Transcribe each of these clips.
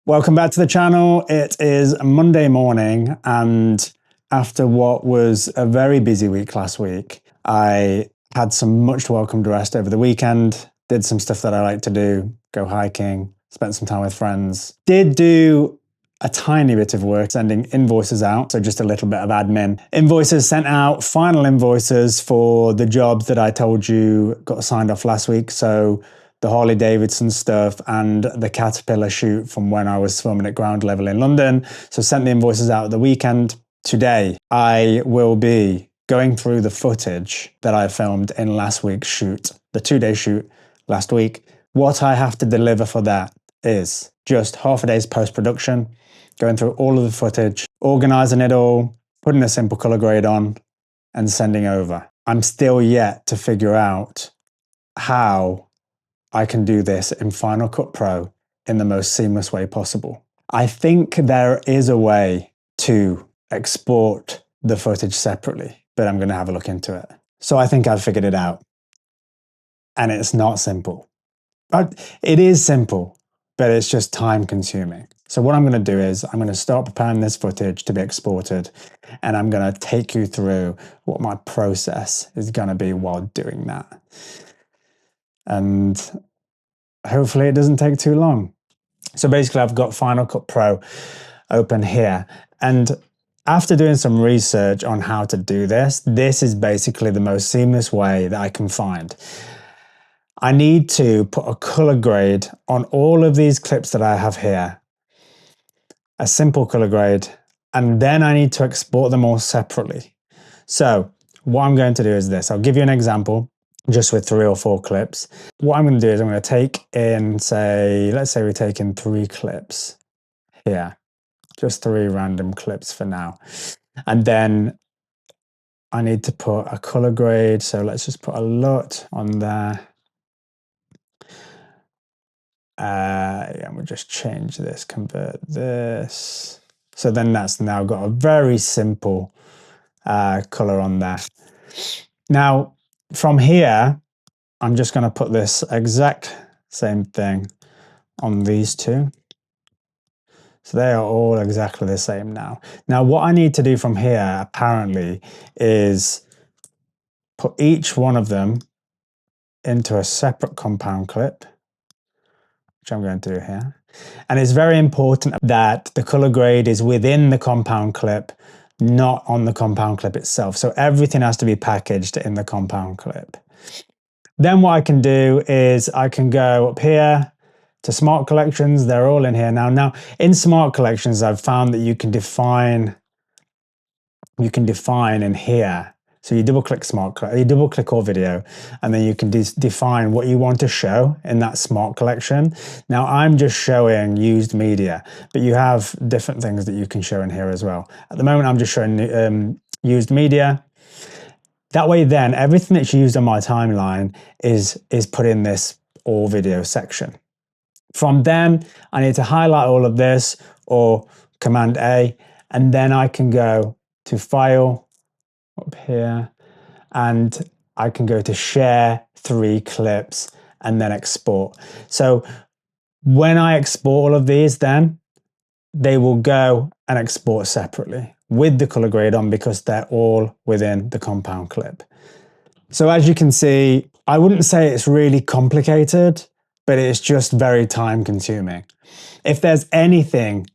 Welcome back to the channel. It is Monday morning, and after what was a very busy week last week, I had some much welcomed rest over the weekend, did some stuff that I like to do, go hiking, spent some time with friends, did do a tiny bit of work sending invoices out, so just a little bit of admin. Invoices sent out, final invoices for the jobs that I told you got signed off last week, so the Harley Davidson stuff and the Caterpillar shoot from when I was filming at ground level in London. So sent the invoices out at the weekend. Today, I will be going through the footage that I filmed in last week's shoot, the 2-day shoot last week. What I have to deliver for that is just half a day's post-production, going through all of the footage, organizing it all, putting a simple color grade on, and sending over. I'm still yet to figure out how I can do this in Final Cut Pro in the most seamless way possible. I think there is a way to export the footage separately, but I'm going to have a look into it. So I think I've figured it out. And it's not simple. It is simple, but it's just time consuming. So what I'm going to do is I'm going to start preparing this footage to be exported, and I'm going to take you through what my process is going to be while doing that. And hopefully it doesn't take too long. So basically I've got Final Cut Pro open here. And after doing some research on how to do this, this is basically the most seamless way that I can find. I need to put a color grade on all of these clips that I have here, a simple color grade, and then I need to export them all separately. So what I'm going to do is this. I'll give you an example just with 3 or 4 clips. What I'm going to do is I'm going to take in, let's say we take in 3 clips here, just 3 random clips for now. And then I need to put a color grade. So let's just put a LUT on there. Yeah, we'll just change this, convert this. So then that's now got a very simple color on there. Now, from here, I'm just going to put this exact same thing on these 2. So they are all exactly the same now. Now, what I need to do from here, apparently, is put each one of them into a separate compound clip, which I'm going to do here. And it's very important that the color grade is within the compound clip, not on the compound clip itself. So everything has to be packaged in the compound clip. Then what I can do is I can go up here to Smart Collections. They're all in here now. Now, in Smart Collections, I've found that you can define in here. So you double click all video, and then you can define what you want to show in that Smart Collection. Now, I'm just showing used media, but you have different things that you can show in here as well. At the moment, I'm just showing used media. That way then, everything that's used on my timeline is put in this all video section. From then, I need to highlight all of this or Command A, and then I can go to File up here, and I can go to Share 3 clips and then Export. So when I export all of these, then they will go and export separately with the color grade on, because they're all within the compound clip. So as you can see, I wouldn't say it's really complicated, but it's just very time consuming. If there's anything,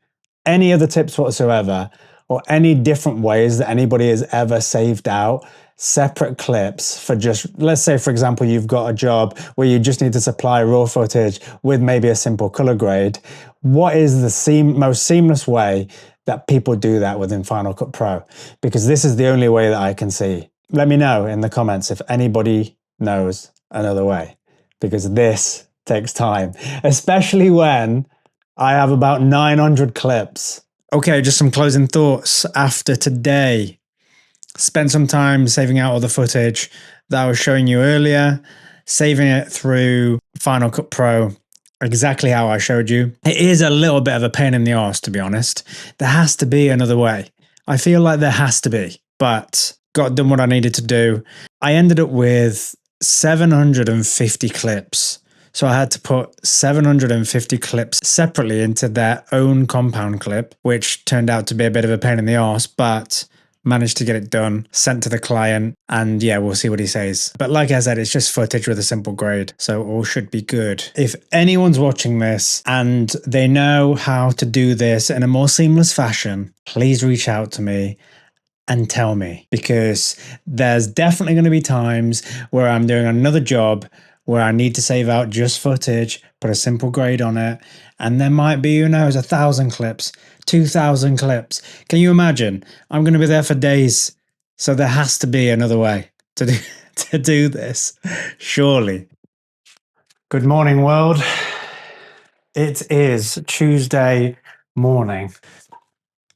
any other tips whatsoever, or any different ways that anybody has ever saved out separate clips for just, let's say, for example, you've got a job where you just need to supply raw footage with maybe a simple color grade, what is the most seamless way that people do that within Final Cut Pro? Because this is the only way that I can see. Let me know in the comments if anybody knows another way, because this takes time, especially when I have about 900 clips. Okay, just some closing thoughts after today. Spent some time saving out all the footage that I was showing you earlier, saving it through Final Cut Pro exactly how I showed you. It is a little bit of a pain in the arse, to be honest. There has to be another way. I feel like there has to be, but got done what I needed to do. I ended up with 750 clips. So I had to put 750 clips separately into their own compound clip, which turned out to be a bit of a pain in the arse, but managed to get it done, sent to the client, and yeah, we'll see what he says. But like I said, it's just footage with a simple grade, so all should be good. If anyone's watching this and they know how to do this in a more seamless fashion, please reach out to me and tell me, because there's definitely going to be times where I'm doing another job where I need to save out just footage, put a simple grade on it, and there might be, who knows, 1,000 clips, 2,000 clips. Can you imagine? I'm going to be there for days, so there has to be another way to do this, surely. Good morning, world. It is Tuesday morning,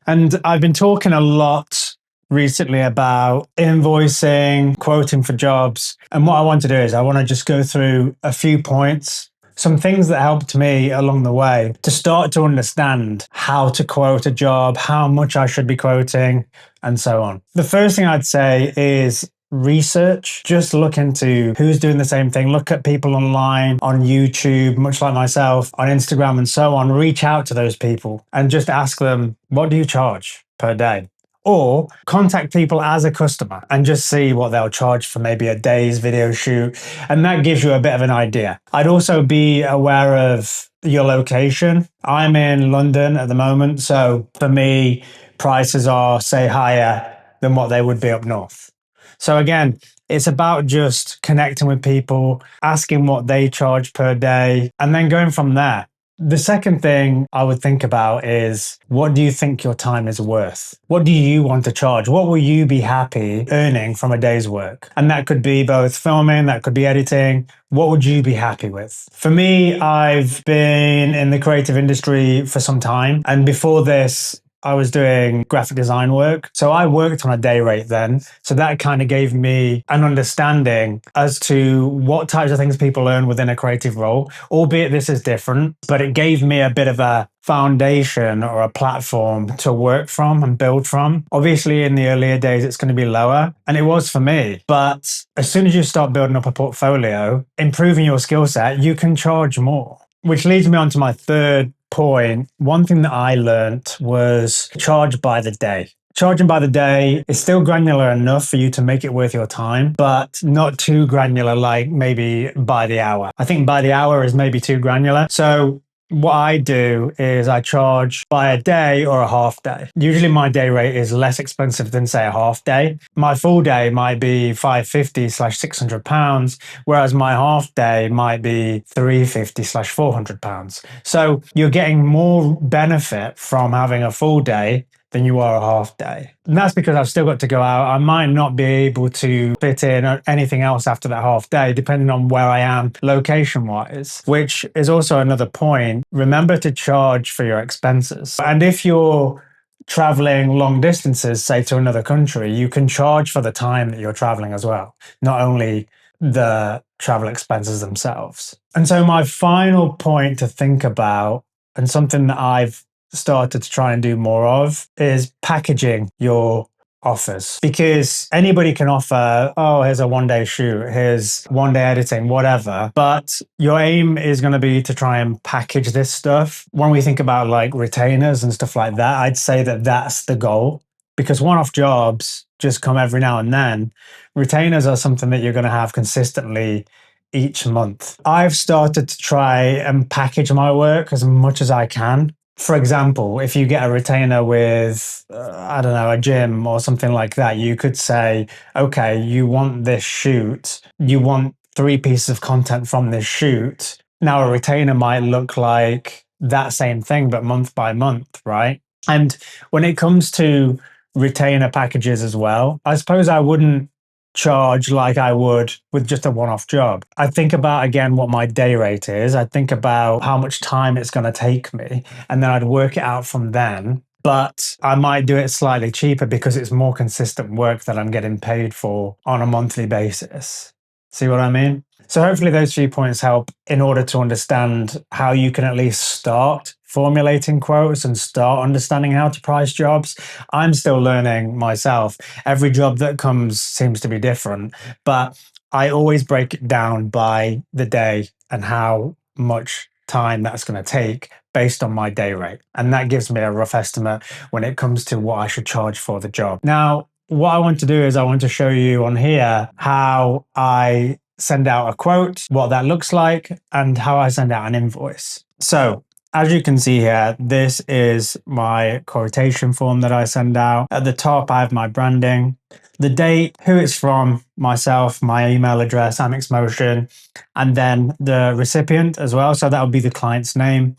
and I've been talking a lot recently about invoicing, quoting for jobs. And what I want to do is I want to just go through a few points, some things that helped me along the way to start to understand how to quote a job, how much I should be quoting, and so on. The first thing I'd say is research. Just look into who's doing the same thing. Look at people online, on YouTube, much like myself, on Instagram and so on. Reach out to those people and just ask them, what do you charge per day? Or contact people as a customer and just see what they'll charge for maybe a day's video shoot. And that gives you a bit of an idea. I'd also be aware of your location. I'm in London at the moment, so for me, prices are, say, higher than what they would be up north. So again, it's about just connecting with people, asking what they charge per day, and then going from there. The second thing I would think about is, what do you think your time is worth? What do you want to charge? What will you be happy earning from a day's work? And that could be both filming, that could be editing. What would you be happy with? For me, I've been in the creative industry for some time. And before this, I was doing graphic design work. So I worked on a day rate then. So that kind of gave me an understanding as to what types of things people earn within a creative role, albeit this is different, but it gave me a bit of a foundation or a platform to work from and build from. Obviously, in the earlier days, it's going to be lower, and it was for me. But as soon as you start building up a portfolio, improving your skill set, you can charge more. Which leads me on to my third point. One thing that I learned was charge by the day. Charging by the day is still granular enough for you to make it worth your time, but not too granular like maybe by the hour. I think by the hour is maybe too granular. So what I do is I charge by a day or a half day. Usually my day rate is less expensive than, say, a half day. My full day might be £550/£600, whereas my half day might be £350/£400. So you're getting more benefit from having a full day than you are a half day. And that's because I've still got to go out. I might not be able to fit in anything else after that half day, depending on where I am location wise, which is also another point. Remember to charge for your expenses. And if you're traveling long distances, say to another country, you can charge for the time that you're traveling as well, not only the travel expenses themselves. And so my final point to think about, and something that I've started to try and do more of, is packaging your offers, because anybody can offer, oh, here's a 1 day shoot, here's 1 day editing, whatever. But your aim is going to be to try and package this stuff. When we think about like retainers and stuff like that, I'd say that that's the goal, because one-off jobs just come every now and then. Retainers are something that you're going to have consistently each month. I've started to try and package my work as much as I can. For example, if you get a retainer with, I don't know, a gym or something like that, you could say, okay, you want this shoot, you want 3 pieces of content from this shoot. Now a retainer might look like that same thing, but month by month, right? And when it comes to retainer packages as well, I suppose I wouldn't charge like I would with just a one-off job. I think about, again, what my day rate is. I think about how much time it's going to take me, and then I'd work it out from then. But I might do it slightly cheaper because it's more consistent work that I'm getting paid for on a monthly basis. See what I mean? So hopefully those few points help in order to understand how you can at least start formulating quotes and start understanding how to price jobs. I'm still learning myself. Every job that comes seems to be different, but I always break it down by the day and how much time that's going to take based on my day rate. And that gives me a rough estimate when it comes to what I should charge for the job. Now, what I want to do is I want to show you on here how I send out a quote, what that looks like, and how I send out an invoice. So as you can see here, this is my quotation form that I send out. At the top, I have my branding, the date, who it's from, myself, my email address, Amixmotion, and then the recipient as well. So that would be the client's name.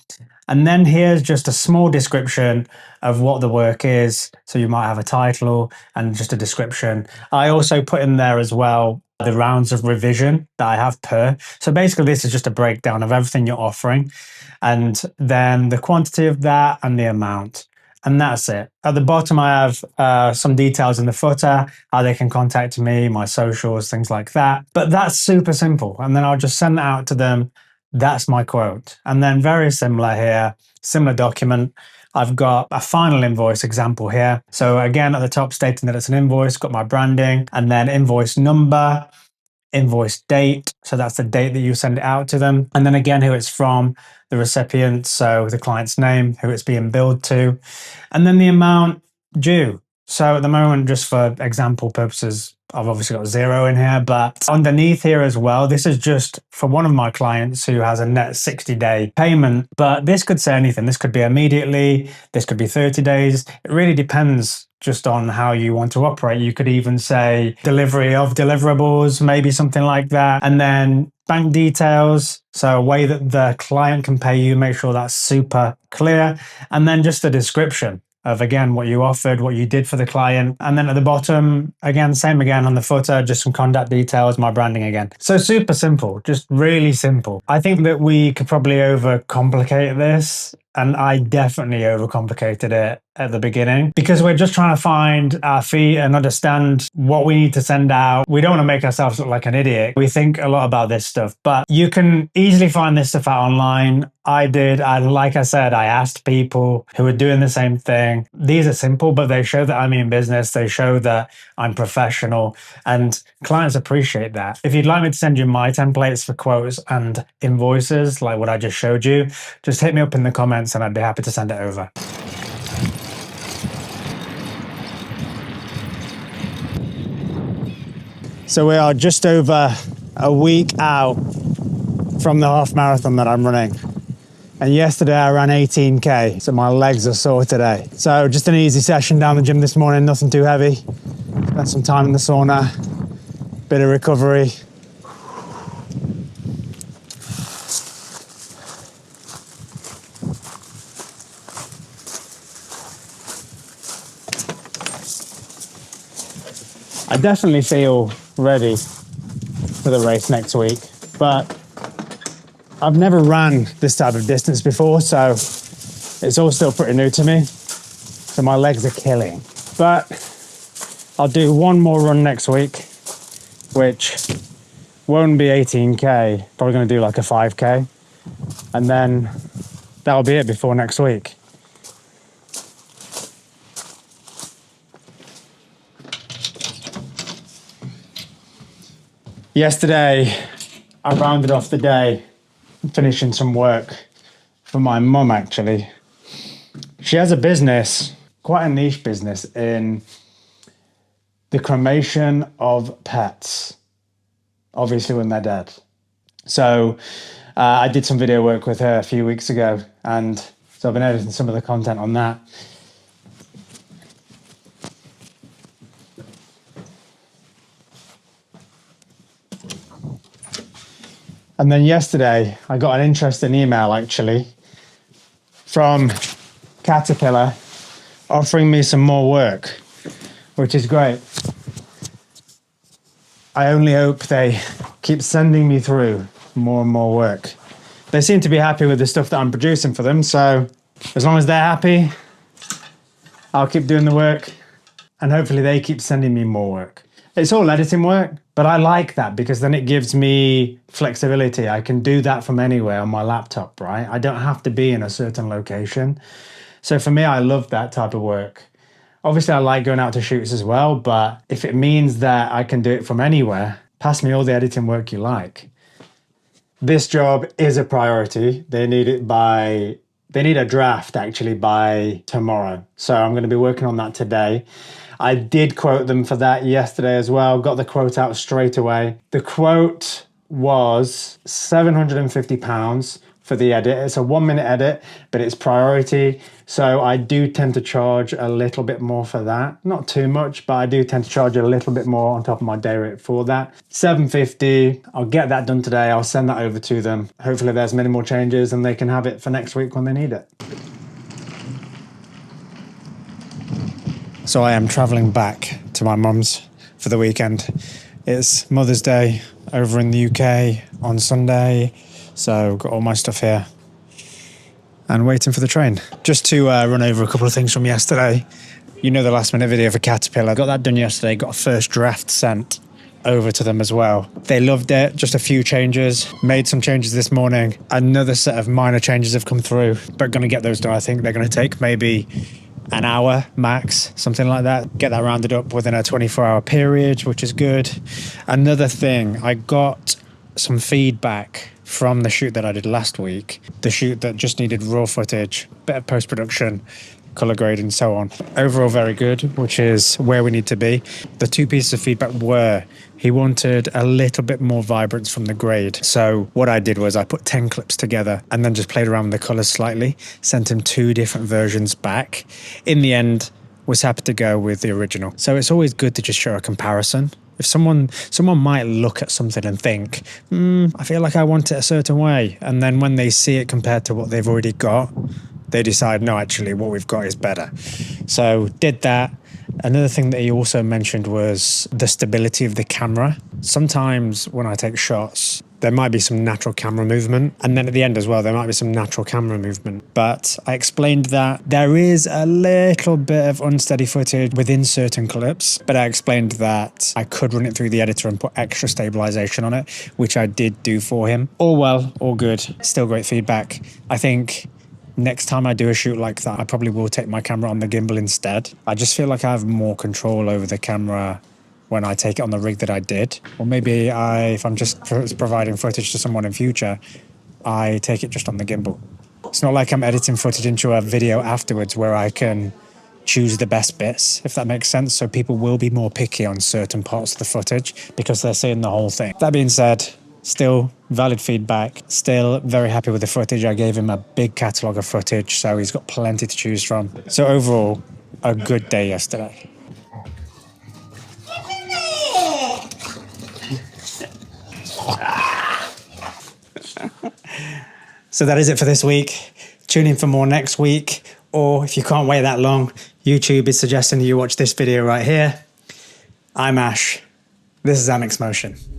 And then here's just a small description of what the work is. So you might have a title and just a description. I also put in there as well the rounds of revision that I have per. So basically this is just a breakdown of everything you're offering, and then the quantity of that and the amount. And that's it. At the bottom, I have some details in the footer, how they can contact me, my socials, things like that. But that's super simple. And then I'll just send that out to them. That's my quote. And then very similar here, similar document. I've got a final invoice example here. So again, at the top stating that it's an invoice, got my branding, and then invoice number, invoice date. So that's the date that you send it out to them. And then again, who it's from, the recipient. So the client's name, who it's being billed to, and then the amount due. So at the moment, just for example purposes, I've obviously got 0 in here, but underneath here as well, this is just for one of my clients who has a net 60-day payment, but this could say anything. This could be immediately, this could be 30 days. It really depends just on how you want to operate. You could even say delivery of deliverables, maybe something like that. And then bank details, so a way that the client can pay you, make sure that's super clear. And then just the description of, again, what you offered, what you did for the client. And then at the bottom, again, same again on the footer, just some contact details, my branding again. So super simple, just really simple. I think that we could probably overcomplicate this, and I definitely overcomplicated it at the beginning because we're just trying to find our feet and understand what we need to send out. We don't want to make ourselves look like an idiot. We think a lot about this stuff, but you can easily find this stuff out online. I did. Like I said, I asked people who are doing the same thing. These are simple, but they show that I'm in business. They show that I'm professional, and clients appreciate that. If you'd like me to send you my templates for quotes and invoices, like what I just showed you, just hit me up in the comments and I'd be happy to send it over. So we are just over a week out from the half marathon that I'm running. And yesterday I ran 18K, so my legs are sore today. So just an easy session down the gym this morning, nothing too heavy. Spent some time in the sauna, bit of recovery. I definitely feel ready for the race next week, but I've never ran this type of distance before, so it's all still pretty new to me. So my legs are killing. But I'll do one more run next week, which won't be 18K, probably going to do like a 5K. And then that'll be it before next week. Yesterday, I rounded off the day finishing some work for my mum, actually. She has a business, quite a niche business, in the cremation of pets, obviously when they're dead. So I did some video work with her a few weeks ago, and so I've been editing some of the content on that. And then yesterday, I got an interesting email, actually, from Caterpillar offering me some more work, which is great. I only hope they keep sending me through more and more work. They seem to be happy with the stuff that I'm producing for them, so as long as they're happy, I'll keep doing the work, and hopefully they keep sending me more work. It's all editing work, but I like that because then it gives me flexibility. I can do that from anywhere on my laptop, right? I don't have to be in a certain location. So for me, I love that type of work. Obviously, I like going out to shoots as well, but if it means that I can do it from anywhere, pass me all the editing work you like. This job is a priority. They need a draft actually by tomorrow. So I'm going to be working on that today. I did quote them for that yesterday as well. Got the quote out straight away. The quote was £750 for the edit. It's a 1-minute edit, but it's priority. So I do tend to charge a little bit more for that. Not too much, but I do tend to charge a little bit more on top of my day rate for that. $750. I'll get that done today. I'll send that over to them. Hopefully there's minimal changes and they can have it for next week when they need it. So I am traveling back to my mum's for the weekend. It's Mother's Day over in the UK on Sunday. So got all my stuff here and waiting for the train. Just to run over a couple of things from yesterday. You know, the last minute video for Caterpillar. Got that done yesterday, got a first draft sent over to them as well. They loved it, just a few changes. Made some changes this morning. Another set of minor changes have come through, but gonna get those done. I think they're gonna take maybe an hour max, something like that. Get that rounded up within a 24-hour period, which is good. Another thing, I got some feedback from the shoot that I did last week, the shoot that just needed raw footage, bit of post-production, color grade and so on. Overall very good, which is where we need to be. The two pieces of feedback were, he wanted a little bit more vibrance from the grade. So what I did was I put 10 clips together and then just played around with the colors slightly, sent him 2 different versions back. In the end, was happy to go with the original. So it's always good to just show a comparison. If someone might look at something and think, I feel like I want it a certain way. And then when they see it compared to what they've already got, they decide, no, actually, what we've got is better. So did that. Another thing that he also mentioned was the stability of the camera. Sometimes when I take shots, there might be some natural camera movement. And then at the end as well, there might be some natural camera movement. But I explained that there is a little bit of unsteady footage within certain clips. But I explained that I could run it through the editor and put extra stabilization on it, which I did do for him. All well, all good. Still great feedback. I think next time I do a shoot like that, I probably will take my camera on the gimbal instead. I just feel like I have more control over the camera when I take it on the rig that I did. Or maybe if I'm just providing footage to someone in future, I take it just on the gimbal. It's not like I'm editing footage into a video afterwards where I can choose the best bits, if that makes sense. So people will be more picky on certain parts of the footage because they're seeing the whole thing. That being said, still valid feedback, still very happy with the footage. I gave him a big catalogue of footage, so he's got plenty to choose from. So overall, a good day yesterday. So that is it for this week. Tune in for more next week, or if you can't wait that long, YouTube is suggesting you watch this video right here. I'm Ash. This is Amixmotion.